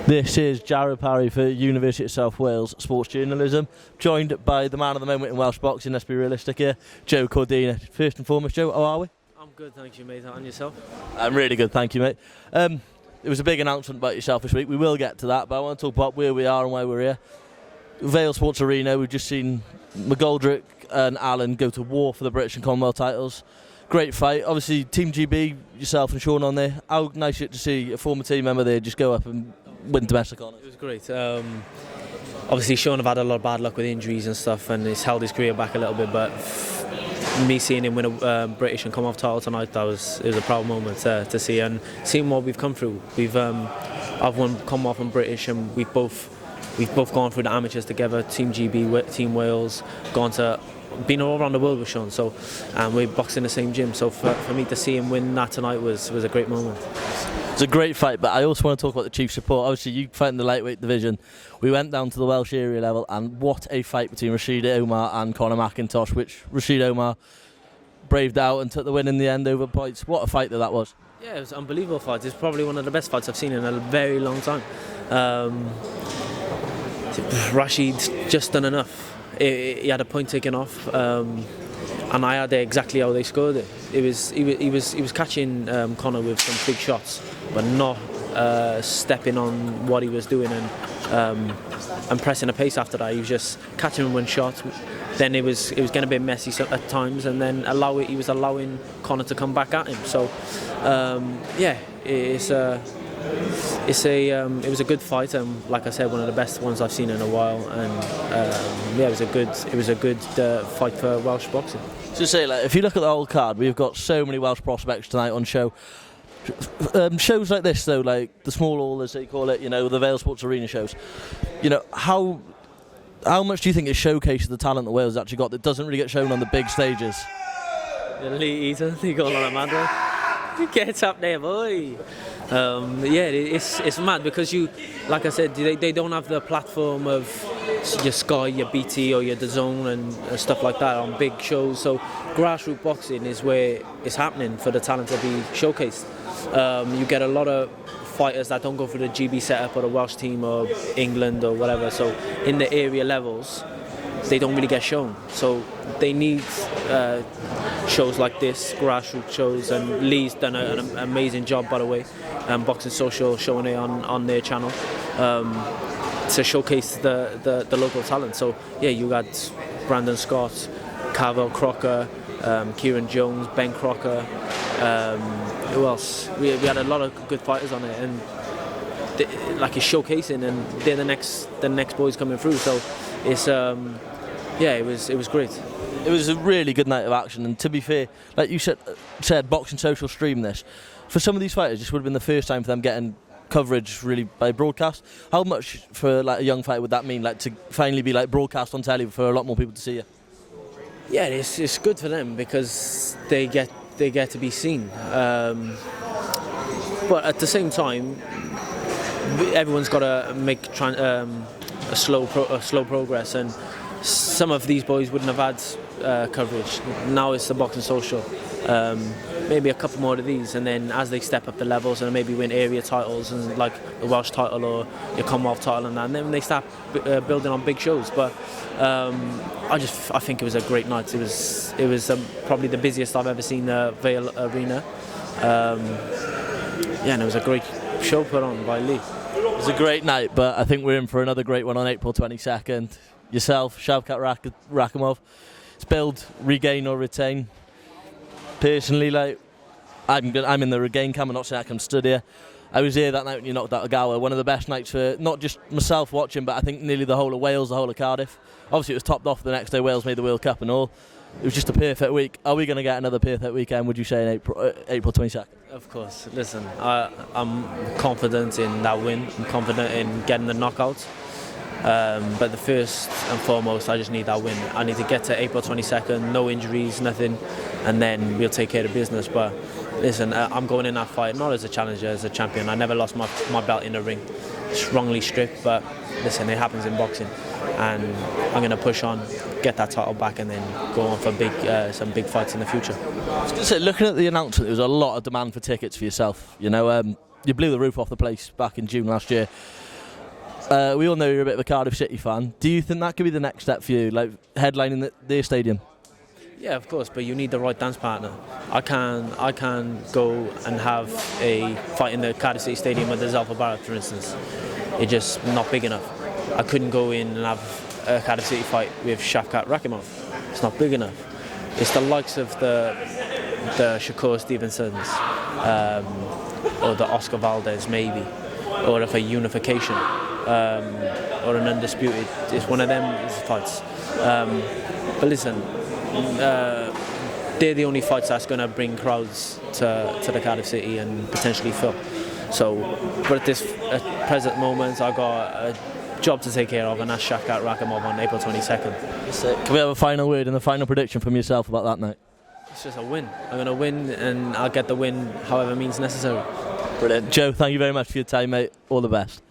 This is Jared Parry for University of South Wales Sports Journalism, joined by the man of the moment in Welsh boxing, let's be realistic here, Joe Cordina. First and foremost, Joe, how are we? I'm good, thank you, mate. And yourself? I'm really good, thank you, mate. There was a big announcement about yourself this week. We will get to that, but I want to talk about where we are and why we're here. Vale Sports Arena, we've just seen McGoldrick and Allen go to war for the British and Commonwealth titles. Great fight. Obviously, Team GB, yourself and Sean on there. How nice it to see a former team member there just go up and win domestic honours. It was great. Obviously, Sean have had a lot of bad luck with injuries and stuff, and he's held his career back a little bit. But me seeing him win a British and Commonwealth title tonight, it was a proud moment to see, and seeing what we've come through. I've won Commonwealth and British, and we've both gone through the amateurs together. Team GB, Team Wales, been all around the world with Sean. So, and we boxed in the same gym. So for me to see him win that tonight was a great moment. It's a great fight, but I also want to talk about the chief support. Obviously, you fight in the lightweight division. We went down to the Welsh area level, and what a fight between Rashid Omar and Conor McIntosh, which Rashid Omar braved out and took the win in the end over points. What a fight that was. Yeah, it was an unbelievable fight. It's probably one of the best fights I've seen in a very long time. Rashid just done enough. He had a point taken off, and I had it exactly how they scored it. He was catching Conor with some big shots, but not stepping on what he was doing and pressing a pace after that. He was just catching him one shot. Then it was getting a bit messy at times, and then he was allowing Conor to come back at him. So it was a good fight, and like I said, one of the best ones I've seen in a while. And it was a good fight for Welsh boxing. So say, if you look at the whole card, we've got so many Welsh prospects tonight on show. Shows like this, though, like the small hall as they call it, the Vale Sports Arena shows. How much do you think it showcases the talent that Wales actually got that doesn't really get shown on the big stages? He's only going on a mad. Get up there, boy. It's mad because like I said, they don't have the platform of your Sky, your BT or your DAZN and stuff like that on big shows. So grassroots boxing is where it's happening for the talent to be showcased. You get a lot of fighters that don't go for the GB setup or the Welsh team or England or whatever. So in the area levels, they don't really get shown. So they need shows like this, grassroots shows, and Lee's done an amazing job, by the way, Boxing Social showing it on their channel to showcase the local talent. So yeah, you got Brandon Scott, Carvel Crocker, Kieran Jones, Ben Crocker, who else? We had a lot of good fighters on it, and it's showcasing, and they're the next boys coming through. So it's it was great. It was a really good night of action, and to be fair, like you said, Boxing Social streamed this. For some of these fighters, this would have been the first time for them getting coverage really by broadcast. How much for a young fighter would that mean, to finally be broadcast on telly for a lot more people to see you? Yeah, it's good for them because they get to be seen. But at the same time, everyone's got to make a slow progress, and some of these boys wouldn't have had coverage. Now it's the Boxing Social. Maybe a couple more of these, and then as they step up the levels and maybe win area titles and like the Welsh title or your Commonwealth title and then they start building on big shows. But I think it was a great night. It was probably the busiest I've ever seen the Vale Arena. And it was a great show put on by Lee. It was a great night, but I think we're in for another great one on April 22nd. Yourself, Shavkat Rakhimov. It's build, regain or retain. Personally, I'm in the regain camp. I'm not saying I can stood here. I was here that night when you knocked out Agawa. One of the best nights for not just myself watching, but I think nearly the whole of Wales, the whole of Cardiff. Obviously, it was topped off the next day. Wales made the World Cup and all. It was just a perfect week. Are we going to get another perfect weekend, would you say, in April 22nd? Of course. Listen, I'm confident in that win. I'm confident in getting the knockout. But the first and foremost, I just need that win. I need to get to April 22nd, no injuries, nothing, and then we'll take care of business. But listen, I'm going in that fight not as a challenger, as a champion. I never lost my belt in the ring. It's wrongly stripped, but listen, it happens in boxing, and I'm going to push on, get that title back, and then go on for some big fights in the future. I was going to say, looking at the announcement, there was a lot of demand for tickets for yourself. You blew the roof off the place back in June last year. We all know you're a bit of a Cardiff City fan. Do you think that could be the next step for you, like headlining their stadium? Yeah, of course, but you need the right dance partner. I can go and have a fight in the Cardiff City Stadium with the Alpha Barrett, for instance. It's just not big enough. I couldn't go in and have a Cardiff City fight with Shavkat Rakhimov. It's not big enough. It's the likes of the Shakur Stevensons, or the Oscar Valdez maybe, or if a unification, or an undisputed. It's one of them fights. But listen, they're the only fights that's going to bring crowds to the Cardiff City and potentially fill. So, but at present moment, I've got a job to take care of, and that's Shavkat Rakhimov on April 22nd. Can we have a final word and a final prediction from yourself about that night? It's just a win. I'm going to win, and I'll get the win however means necessary. Brilliant. Joe, thank you very much for your time, mate. All the best.